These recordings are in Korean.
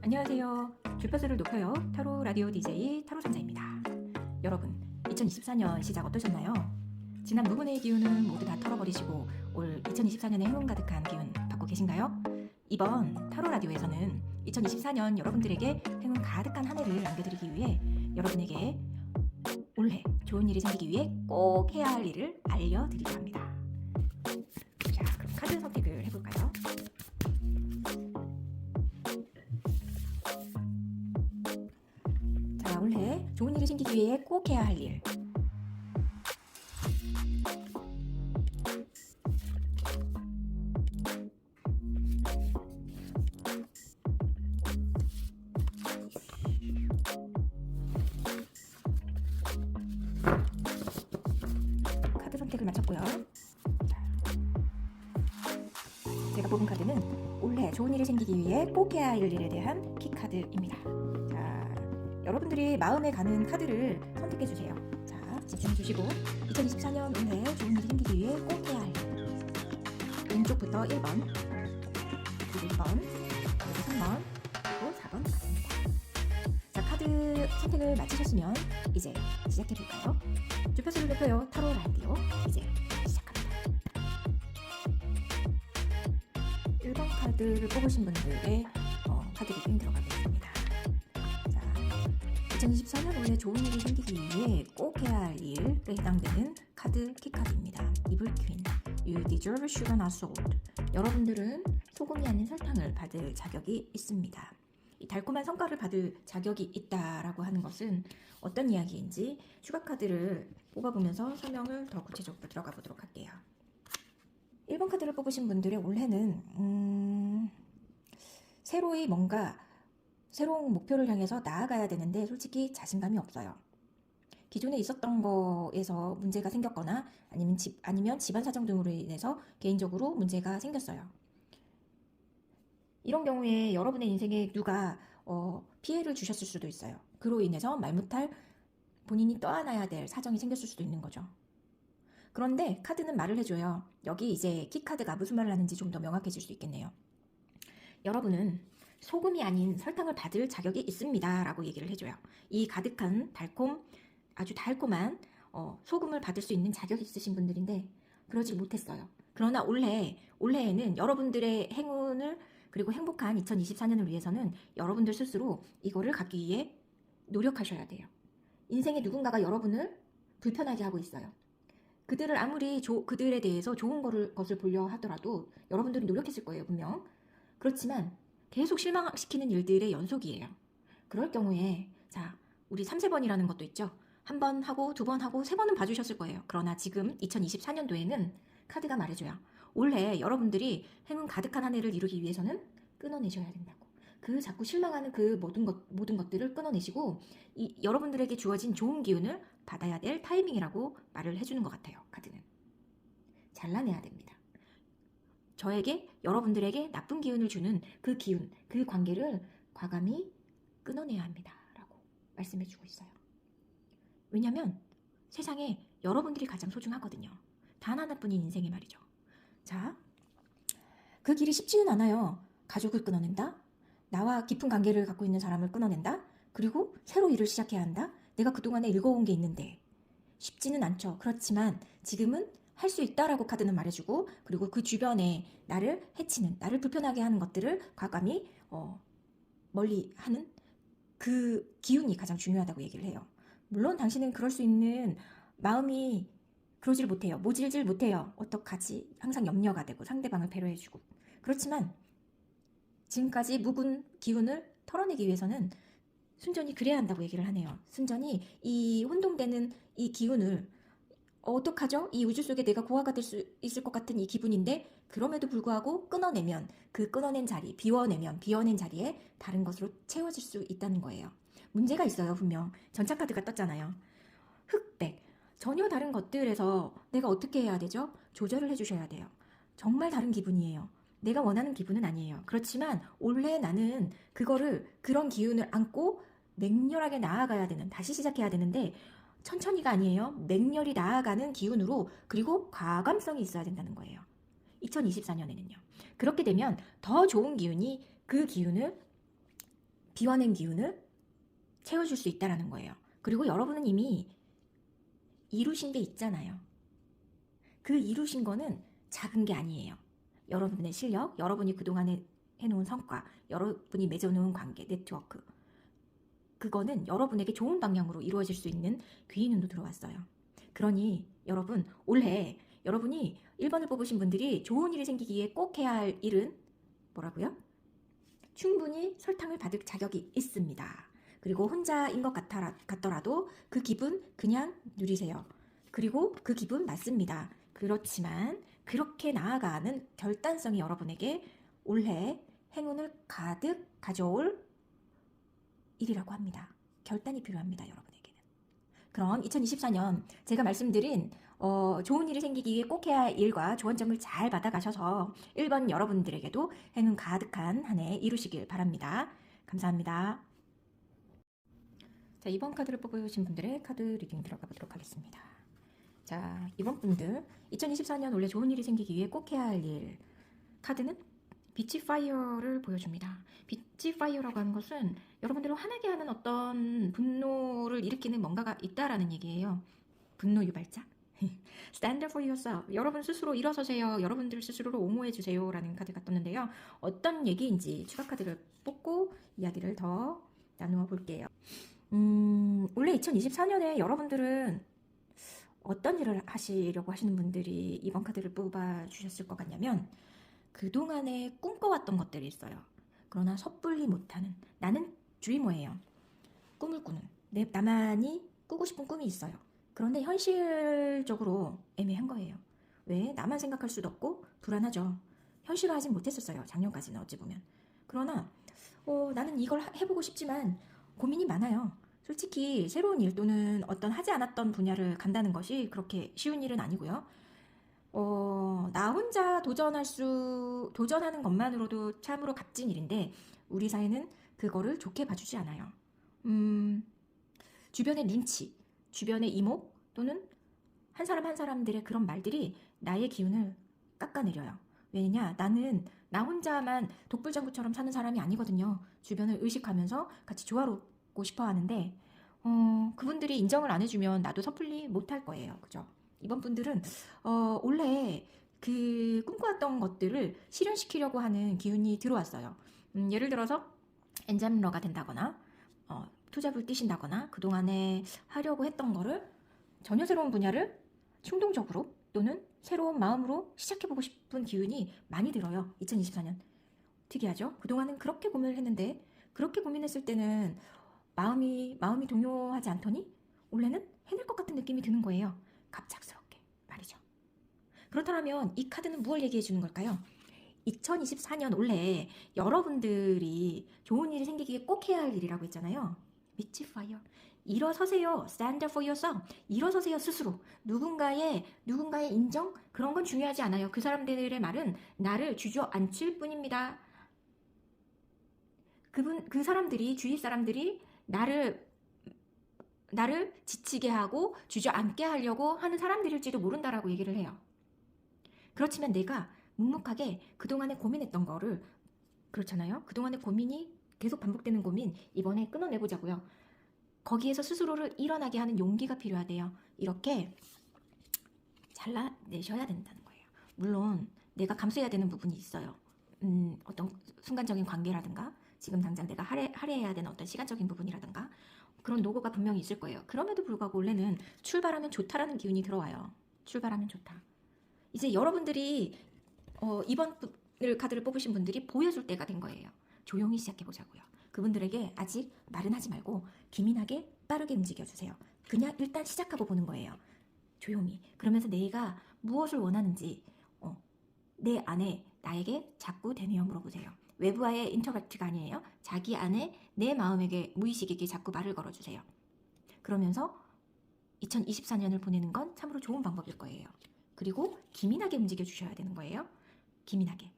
안녕하세요. 주파수를 높여요. 타로 라디오 DJ 타로 천사입니다. 여러분, 2024년 시작 어떠셨나요? 지난 무근의 기운은 모두 다 털어버리시고 올 2024년에 행운 가득한 기운 받고 계신가요? 이번 타로 라디오에서는 2024년 여러분들에게 행운 가득한 한 해를 안겨드리기 위해 여러분에게 올해 좋은 일이 생기기 위해 꼭 해야 할 일을 알려드리려 합니다. 자, 그럼 카드 선택을 해볼까요? 자, 올해 좋은 일이 생기기 위해 꼭 해야 할 일. 카드 선택을 마쳤고요. 제가 뽑은 카드는 올해 좋은 일이 생기기 위해 꼭 해야 할 일에 대한 키카드입니다. 자, 여러분들이 마음에 가는 카드를 선택해 주세요. 자, 집중해 주시고 2024년 올해 좋은 일이 생기기 위해 꼭 해야 할 일. 왼쪽부터 1번, 그리고 2번, 그리고 3번, 그리고 4번 카드입니다. 자, 카드 선택을 마치셨으면 이제 시작해 볼까요? 주파수를 높여요. 타로 라디오 이제 시작합니다. 1번 카드를 뽑으신 분들의 카드 리딩 들어가겠습니다. 자, 2024년 올해 좋은 일이 생기기 위해 꼭 해야 할 일에 해당되는 카드 키카드입니다. 이블 퀸, You deserve sugar not salt. 여러분들은 소금이 아닌 설탕을 받을 자격이 있습니다. 이 달콤한 성과를 받을 자격이 있다라고 하는 것은 어떤 이야기인지 슈가 카드를 뽑아보면서 설명을 더 구체적으로 들어가 보도록 할게요. 1번 카드를 뽑으신 분들의 올해는 새로이 뭔가 새로운 목표를 향해서 나아가야 되는데 솔직히 자신감이 없어요. 기존에 있었던 거에서 문제가 생겼거나 아니면 집안 사정 등으로 인해서 개인적으로 문제가 생겼어요. 이런 경우에 여러분의 인생에 누가 피해를 주셨을 수도 있어요. 그로 인해서 말 못할 본인이 떠안아야 될 사정이 생겼을 수도 있는 거죠. 그런데 카드는 말을 해줘요. 여기 이제 키카드가 무슨 말을 하는지 좀 더 명확해질 수 있겠네요. 여러분은 소금이 아닌 설탕을 받을 자격이 있습니다 라고 얘기를 해줘요. 이 가득한 아주 달콤한 소금을 받을 수 있는 자격이 있으신 분들인데 그러지 못했어요. 그러나 올해에는 여러분들의 행운을 그리고 행복한 2024년을 위해서는 여러분들 스스로 이거를 갖기 위해 노력하셔야 돼요. 인생에 누군가가 여러분을 불편하게 하고 있어요. 그들을 아무리 그들에 대해서 좋은 것을 보려 하더라도 여러분들은 노력했을 거예요, 분명. 그렇지만 계속 실망시키는 일들의 연속이에요. 그럴 경우에 자, 우리 3, 4번이라는 것도 있죠. 한 번 하고 두 번 하고 세 번은 봐주셨을 거예요. 그러나 지금 2024년도에는 카드가 말해줘요. 올해 여러분들이 행운 가득한 한 해를 이루기 위해서는 끊어내셔야 된다고. 그 자꾸 실망하는 그 모든 것들을 끊어내시고 여러분들에게 주어진 좋은 기운을 받아야 될 타이밍이라고 말을 해주는 것 같아요. 카드는. 잘라내야 됩니다. 여러분들에게 나쁜 기운을 주는 그 기운, 그 관계를 과감히 끊어내야 합니다. 라고 말씀해주고 있어요. 왜냐면 세상에 여러분들이 가장 소중하거든요. 단 하나뿐인 인생에 말이죠. 자, 그 길이 쉽지는 않아요. 가족을 끊어낸다. 나와 깊은 관계를 갖고 있는 사람을 끊어낸다. 그리고 새로 일을 시작해야 한다. 내가 그동안에 읽어온 게 있는데 쉽지는 않죠. 그렇지만 지금은 할 수 있다라고 카드는 말해주고 그리고 그 주변에 나를 해치는, 나를 불편하게 하는 것들을 과감히 멀리 하는 그 기운이 가장 중요하다고 얘기를 해요. 물론 당신은 그럴 수 있는 마음이 그러질 못해요. 모질질 못해요. 어떡하지? 항상 염려가 되고 상대방을 배려해주고. 그렇지만 지금까지 묵은 기운을 털어내기 위해서는 순전히 그래야 한다고 얘기를 하네요. 순전히 이 혼동되는 이 기운을 어떡하죠? 이 우주 속에 내가 고아가 될 수 있을 것 같은 이 기분인데 그럼에도 불구하고 끊어내면 그 끊어낸 자리, 비워낸 자리에 다른 것으로 채워질 수 있다는 거예요. 문제가 있어요. 분명 전차카드가 떴잖아요. 흑백, 전혀 다른 것들에서 내가 어떻게 해야 되죠? 조절을 해주셔야 돼요. 정말 다른 기분이에요. 내가 원하는 기분은 아니에요. 그렇지만 올해 나는 그런 기운을 안고 맹렬하게 나아가야 되는, 다시 시작해야 되는데 천천히가 아니에요. 맹렬히 나아가는 기운으로, 그리고 과감성이 있어야 된다는 거예요. 2024년에는요. 그렇게 되면 더 좋은 기운이 그 기운을 비워낸 기운을 채워줄 수 있다는 거예요. 그리고 여러분은 이미 이루신 게 있잖아요. 그 이루신 거는 작은 게 아니에요. 여러분의 실력, 여러분이 그동안에 해놓은 성과, 여러분이 맺어놓은 관계, 네트워크, 그거는 여러분에게 좋은 방향으로 이루어질 수 있는 귀인운도 들어왔어요. 그러니 여러분, 올해 여러분이 1번을 뽑으신 분들이 좋은 일이 생기기에 꼭 해야 할 일은 뭐라고요? 충분히 설탕을 받을 자격이 있습니다. 그리고 혼자인 것 같더라도 그 기분 그냥 누리세요. 그리고 그 기분 맞습니다. 그렇지만 그렇게 나아가는 결단성이 여러분에게 올해 행운을 가득 가져올 일이라고 합니다. 결단이 필요합니다, 여러분에게는. 그럼 2024년 제가 말씀드린 좋은 일이 생기기 위해 꼭 해야 할 일과 조언점을 잘 받아가셔서 1번 여러분들에게도 행운 가득한 한 해 이루시길 바랍니다. 감사합니다. 자, 이번 카드를 뽑으신 분들의 카드 리딩 들어가 보도록 하겠습니다. 자, 이번 분들 2024년 원래 좋은 일이 생기기 위해 꼭 해야 할 일 카드는 비치 파이어를 보여줍니다. 비치 파이어라고 하는 것은 여러분들을 화나게 하는 어떤 분노를 일으키는 뭔가가 있다라는 얘기예요. 분노 유발자. Stand for yourself. 여러분 스스로 일어서세요. 여러분들 스스로를 옹호해주세요. 라는 카드가 떴는데요. 어떤 얘기인지 추가 카드를 뽑고 이야기를 더 나누어 볼게요. 원래 2024년에 여러분들은 어떤 일을 하시려고 하시는 분들이 이번 카드를 뽑아 주셨을 것 같냐면 그동안에 꿈꿔왔던 것들이 있어요. 그러나 섣불리 못하는 나는 드리머예요. 꿈을 꾸는 나만이 꾸고 싶은 꿈이 있어요. 그런데 현실적으로 애매한 거예요. 왜? 나만 생각할 수도 없고 불안하죠. 현실화하진 못했었어요. 작년까지는 어찌 보면. 그러나 나는 이걸 해보고 싶지만 고민이 많아요. 솔직히 새로운 일 또는 어떤 하지 않았던 분야를 간다는 것이 그렇게 쉬운 일은 아니고요. 나 혼자 도전하는 것만으로도 참으로 값진 일인데 우리 사회는 그거를 좋게 봐주지 않아요. 주변의 눈치, 주변의 이목 또는 한 사람 한 사람들의 그런 말들이 나의 기운을 깎아내려요. 왜냐? 나는 나 혼자만 독불장구처럼 사는 사람이 아니거든요. 주변을 의식하면서 같이 조화롭고 싶어 하는데 그분들이 인정을 안 해주면 나도 섣불리 못할 거예요. 그죠? 이번 분들은 원래 그 꿈꿔왔던 것들을 실현시키려고 하는 기운이 들어왔어요. 예를 들어서 엔잡러가 된다거나 투잡을 뛰신다거나 그동안에 하려고 했던 거를 전혀 새로운 분야를 충동적으로 또는 새로운 마음으로 시작해보고 싶은 기운이 많이 들어요. 2024년. 특이하죠? 그동안은 그렇게 고민을 했는데 그렇게 고민했을 때는 마음이 동요하지 않더니 원래는 해낼 것 같은 느낌이 드는 거예요. 갑작스럽게 말이죠. 그렇다면 이 카드는 무엇을 얘기해 주는 걸까요? 2024년 올해 여러분들이 좋은 일이 생기기 위해 꼭 해야 할 일이라고 했잖아요. 비치 파이어. 일어서세요. Stand for yourself. 일어서세요 스스로. 누군가의 인정? 그런 건 중요하지 않아요. 그 사람들의 말은 나를 주저앉힐 뿐입니다. 그 사람들이, 주위 사람들이 나를 지치게 하고 주저앉게 하려고 하는 사람들일지도 모른다라고 얘기를 해요. 그렇지만 내가 묵묵하게 그동안에 고민했던 거를 그렇잖아요. 그동안의 고민이 계속 반복되는 고민 이번에 끊어내보자고요. 거기에서 스스로를 일어나게 하는 용기가 필요하대요. 이렇게 잘라내셔야 된다는 거예요. 물론 내가 감수해야 되는 부분이 있어요. 어떤 순간적인 관계라든가 지금 당장 내가 할애해야 되는 어떤 시간적인 부분이라든가 그런 노고가 분명히 있을 거예요. 그럼에도 불구하고 원래는 출발하면 좋다라는 기운이 들어와요. 출발하면 좋다. 이제 여러분들이 이번 카드를 뽑으신 분들이 보여줄 때가 된 거예요. 조용히 시작해보자고요. 그분들에게 아직 말은 하지 말고 기민하게 빠르게 움직여주세요. 그냥 일단 시작하고 보는 거예요. 조용히. 그러면서 내가 무엇을 원하는지 내 안에 나에게 자꾸 되뇌어 물어보세요. 외부와의 인터랙트가 아니에요. 자기 안에 내 마음에게 무의식에게 자꾸 말을 걸어주세요. 그러면서 2024년을 보내는 건 참으로 좋은 방법일 거예요. 그리고 기민하게 움직여 주셔야 되는 거예요. 기민하게.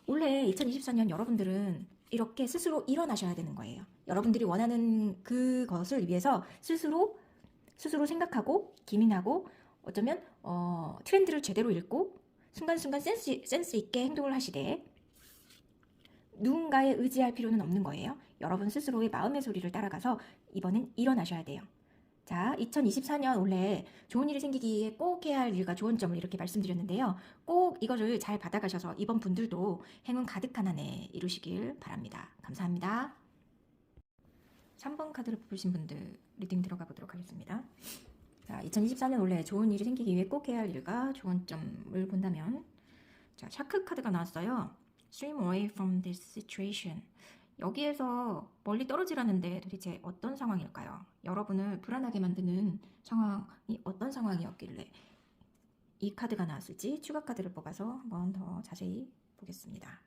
원래 2024년 여러분들은 이렇게 스스로 일어나셔야 되는 거예요. 여러분들이 원하는 그것을 위해서 스스로 생각하고 기민하고 어쩌면 트렌드를 제대로 읽고 순간순간 센스 있게 행동을 하시되 누군가에 의지할 필요는 없는 거예요. 여러분 스스로의 마음의 소리를 따라가서 이번엔 일어나셔야 돼요. 자, 2024년 올해 좋은 일이 생기기에 꼭 해야 할 일과 좋은 점을 이렇게 말씀드렸는데요. 꼭 이거를 잘 받아가셔서 이번 분들도 행운 가득한 한 해 이루시길 바랍니다. 감사합니다. 3번 카드를 뽑으신 분들 리딩 들어가 보도록 하겠습니다. 자, 2024년 올해 좋은 일이 생기기 위해 꼭 해야 할 일과 좋은 점을 본다면, 자, 샤크 카드가 나왔어요. Swim away from this situation. 여기에서 멀리 떨어지라는데 도대체 어떤 상황일까요? 여러분을 불안하게 만드는 상황이 어떤 상황이었길래 이 카드가 나왔을지 추가 카드를 뽑아서 한번 더 자세히 보겠습니다.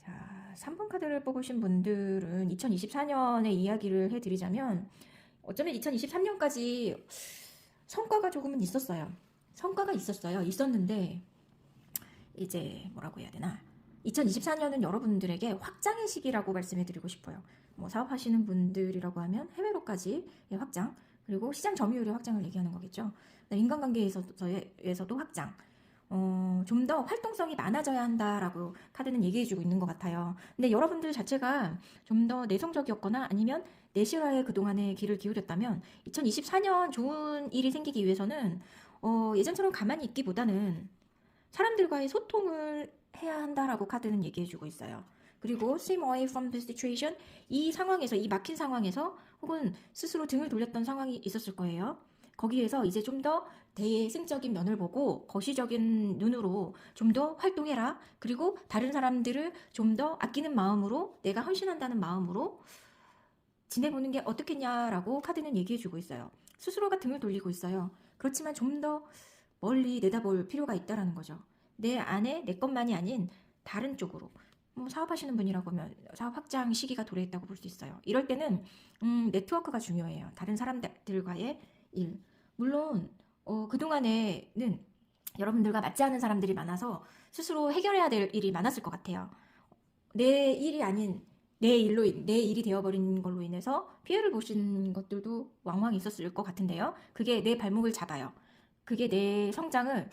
자, 3번 카드를 뽑으신 분들은 2024년의 이야기를 해드리자면 어쩌면 2023년까지 성과가 조금은 있었어요. 성과가 있었는데 이제 뭐라고 해야 되나, 2024년은 여러분들에게 확장의 시기라고 말씀해드리고 싶어요. 뭐 사업하시는 분들이라고 하면 해외로까지의 확장, 그리고 시장 점유율의 확장을 얘기하는 거겠죠. 인간관계에서도 확장, 좀 더 활동성이 많아져야 한다라고 카드는 얘기해주고 있는 것 같아요. 근데 여러분들 자체가 좀 더 내성적이었거나 아니면 내실화에 그동안에 귀를 기울였다면 2024년 좋은 일이 생기기 위해서는 예전처럼 가만히 있기보다는 사람들과의 소통을 해야 한다라고 카드는 얘기해주고 있어요. 그리고 swim away from the situation, 이 상황에서, 이 막힌 상황에서 혹은 스스로 등을 돌렸던 상황이 있었을 거예요. 거기에서 이제 좀 더 대승적인 면을 보고 거시적인 눈으로 좀 더 활동해라. 그리고 다른 사람들을 좀 더 아끼는 마음으로, 내가 헌신한다는 마음으로 지내보는 게 어떻겠냐라고 카드는 얘기해주고 있어요. 스스로가 등을 돌리고 있어요. 그렇지만 좀 더 멀리 내다볼 필요가 있다라는 거죠. 내 안에 내 것만이 아닌 다른 쪽으로, 뭐 사업하시는 분이라고 하면 사업 확장 시기가 도래했다고 볼 수 있어요. 이럴 때는 네트워크가 중요해요. 다른 사람들과의 일. 물론 그동안에는 여러분들과 맞지 않은 사람들이 많아서 스스로 해결해야 될 일이 많았을 것 같아요. 내 일이 아닌 내 일이 되어버린 걸로 인해서 피해를 보신 것들도 왕왕 있었을 것 같은데요. 그게 내 발목을 잡아요. 그게 내 성장을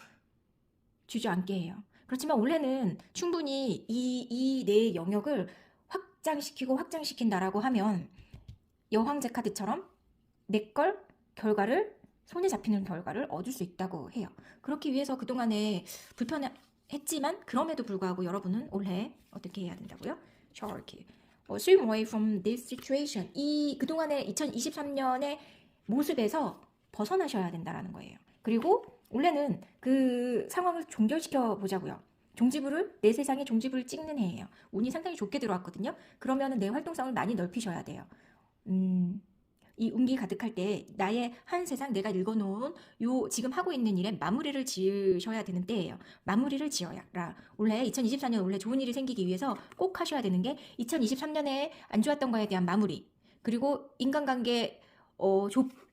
주저앉게 해요. 그렇지만 올해는 충분히 이 내 영역을 확장시킨다라고 하면 여황제 카드처럼 내 걸 결과를, 손에 잡히는 결과를 얻을 수 있다고 해요. 그렇기 위해서 그동안에 불편했지만 그럼에도 불구하고 여러분은 올해 어떻게 해야 된다고요? Sharky. Swim away from this situation. 이 그동안의 2023년의 모습에서 벗어나셔야 된다라는 거예요. 그리고 올해는 그 상황을 종결시켜 보자고요. 내 세상에 종지부를 찍는 해예요. 운이 상당히 좋게 들어왔거든요. 그러면 내 활동성을 많이 넓히셔야 돼요. 이 운기 가득할 때 나의 한 세상, 내가 읽어놓은 지금 하고 있는 일에 마무리를 지으셔야 되는 때예요. 마무리를 지어야. 올해 2024년 올해 좋은 일이 생기기 위해서 꼭 하셔야 되는 게 2023년에 안 좋았던 거에 대한 마무리, 그리고 인간관계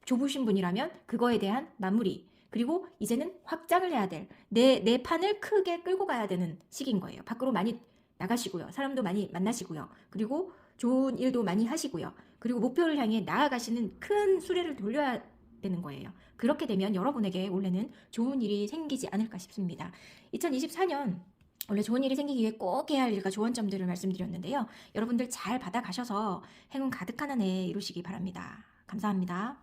좁으신 분이라면 그거에 대한 마무리, 그리고 이제는 확장을 해야 될 내 판을 크게 끌고 가야 되는 시기인 거예요. 밖으로 많이 나가시고요. 사람도 많이 만나시고요. 그리고 좋은 일도 많이 하시고요. 그리고 목표를 향해 나아가시는 큰 수레를 돌려야 되는 거예요. 그렇게 되면 여러분에게 올해는 좋은 일이 생기지 않을까 싶습니다. 2024년 원래 좋은 일이 생기기 위해 꼭 해야 할 일과 좋은 점들을 말씀드렸는데요. 여러분들 잘 받아가셔서 행운 가득한 한 해 이루시기 바랍니다. 감사합니다.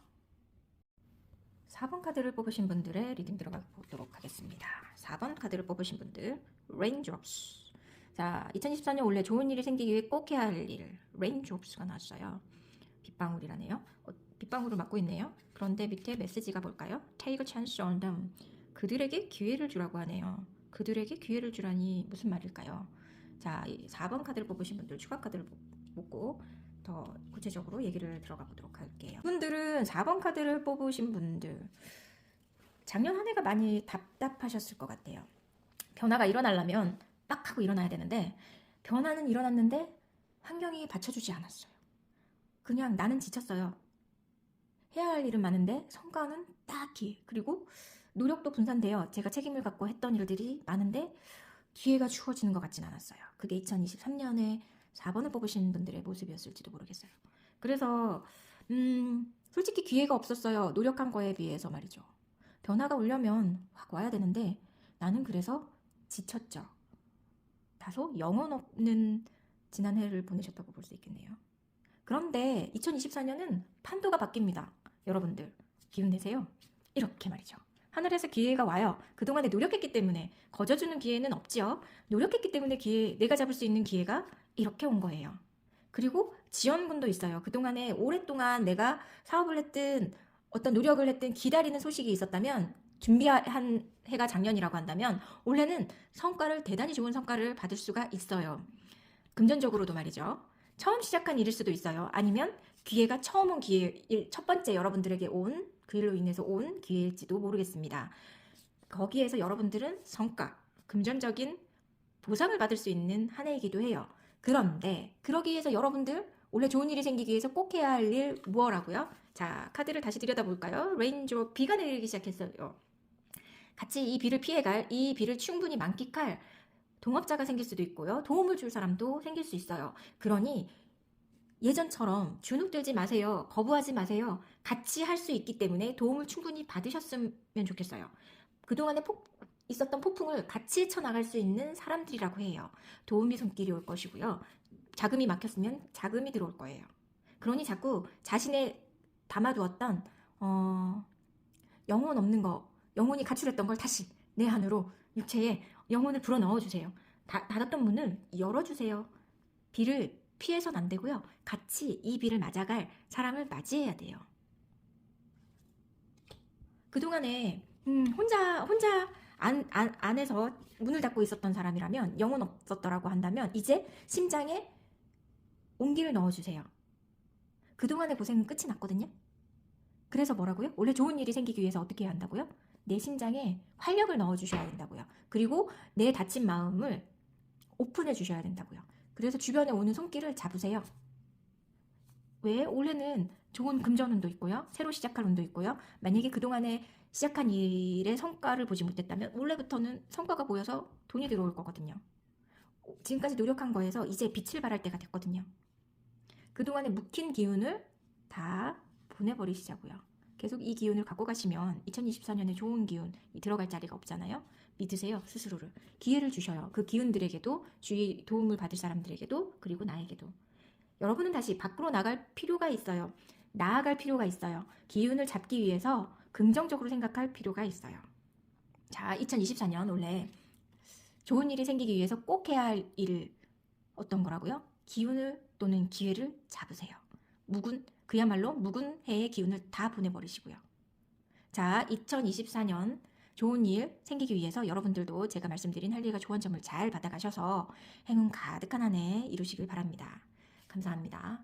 4번 카드를 뽑으신 분들의 리딩 들어가 보도록 하겠습니다. 4번 카드를 뽑으신 분들, Raindrops. 자, 2024년 올해 좋은 일이 생기기 위해 꼭 해야 할 일, Raindrops가 나왔어요. 빗방울이라네요. 빗방울을 맞고 있네요. 그런데 밑에 메시지가 뭘까요? Take a chance on them. 그들에게 기회를 주라고 하네요. 그들에게 기회를 주라니 무슨 말일까요? 자, 4번 카드를 뽑으신 분들 추가 카드를 뽑고 더 구체적으로 얘기를 들어가 보도록 할게요. 분들은 4번 카드를 뽑으신 분들, 작년 한 해가 많이 답답하셨을 것 같아요. 변화가 일어나려면 딱 하고 일어나야 되는데 변화는 일어났는데 환경이 받쳐주지 않았어요. 그냥 나는 지쳤어요. 해야 할 일은 많은데 성과는 딱히, 그리고 노력도 분산돼요. 제가 책임을 갖고 했던 일들이 많은데 기회가 주어지는 것 같진 않았어요. 그게 2023년에 4번을 뽑으신 분들의 모습이었을지도 모르겠어요. 그래서 솔직히 기회가 없었어요. 노력한 거에 비해서 말이죠. 변화가 오려면 확 와야 되는데 나는 그래서 지쳤죠. 다소 영혼 없는 지난해를 보내셨다고 볼 수 있겠네요. 그런데 2024년은 판도가 바뀝니다. 여러분들 기운 내세요. 이렇게 말이죠. 하늘에서 기회가 와요. 그동안에 노력했기 때문에 거저주는 기회는 없지요. 노력했기 때문에 내가 잡을 수 있는 기회가 이렇게 온 거예요. 그리고 지원군도 있어요. 그동안에 오랫동안 내가 사업을 했든 어떤 노력을 했든 기다리는 소식이 있었다면 준비한 해가 작년이라고 한다면 올해는 대단히 좋은 성과를 받을 수가 있어요. 금전적으로도 말이죠. 처음 시작한 일일 수도 있어요. 아니면 기회가 처음 온 첫 번째 여러분들에게 온 그 일로 인해서 온 기회일지도 모르겠습니다. 거기에서 여러분들은 성과, 금전적인 보상을 받을 수 있는 한 해이기도 해요. 그런데 그러기 위해서 여러분들 원래 좋은 일이 생기기 위해서 꼭 해야 할 일 무엇라고요? 자, 카드를 다시 들여다볼까요? 레인저 비가 내리기 시작했어요. 같이 이 비를 피해갈, 이 비를 충분히 만끽할 동업자가 생길 수도 있고요. 도움을 줄 사람도 생길 수 있어요. 그러니 예전처럼 주눅 들지 마세요. 거부하지 마세요. 같이 할 수 있기 때문에 도움을 충분히 받으셨으면 좋겠어요. 그동안에 있었던 폭풍을 같이 헤쳐나갈 수 있는 사람들이라고 해요. 도움이 손길이 올 것이고요. 자금이 막혔으면 자금이 들어올 거예요. 그러니 자꾸 자신의 담아두었던 영혼 없는 거, 영혼이 가출했던 걸 다시 내 안으로 육체에 영혼을 불어 넣어주세요. 닫았던 문을 열어주세요. 비를 피해선 안 되고요. 같이 이 비를 맞아갈 사람을 맞이해야 돼요. 그동안에 혼자 안에서 문을 닫고 있었던 사람이라면 영혼 없었더라고 한다면 이제 심장에 온기를 넣어주세요. 그동안의 고생은 끝이 났거든요. 그래서 뭐라고요? 원래 좋은 일이 생기기 위해서 어떻게 해야 한다고요? 내 심장에 활력을 넣어주셔야 된다고요. 그리고 내 닫힌 마음을 오픈해 주셔야 된다고요. 그래서 주변에 오는 손길을 잡으세요. 왜? 올해는 좋은 금전운도 있고요. 새로 시작할 운도 있고요. 만약에 그동안에 시작한 일의 성과를 보지 못했다면 올해부터는 성과가 보여서 돈이 들어올 거거든요. 지금까지 노력한 거에서 이제 빛을 발할 때가 됐거든요. 그동안에 묵힌 기운을 다 보내버리시자고요. 계속 이 기운을 갖고 가시면 2024년에 좋은 기운이 들어갈 자리가 없잖아요. 믿으세요. 스스로를. 기회를 주셔요. 그 기운들에게도, 주위 도움을 받을 사람들에게도, 그리고 나에게도. 여러분은 다시 밖으로 나갈 필요가 있어요. 나아갈 필요가 있어요. 기운을 잡기 위해서 긍정적으로 생각할 필요가 있어요. 자, 2024년 원래 좋은 일이 생기기 위해서 꼭 해야 할 일을 어떤 거라고요? 기운을 또는 기회를 잡으세요. 그야말로 묵은 해의 기운을 다 보내버리시고요. 자, 2024년 좋은 일 생기기 위해서 여러분들도 제가 말씀드린 할리가 조언점을 잘 받아가셔서 행운 가득한 한 해 이루시길 바랍니다. 감사합니다.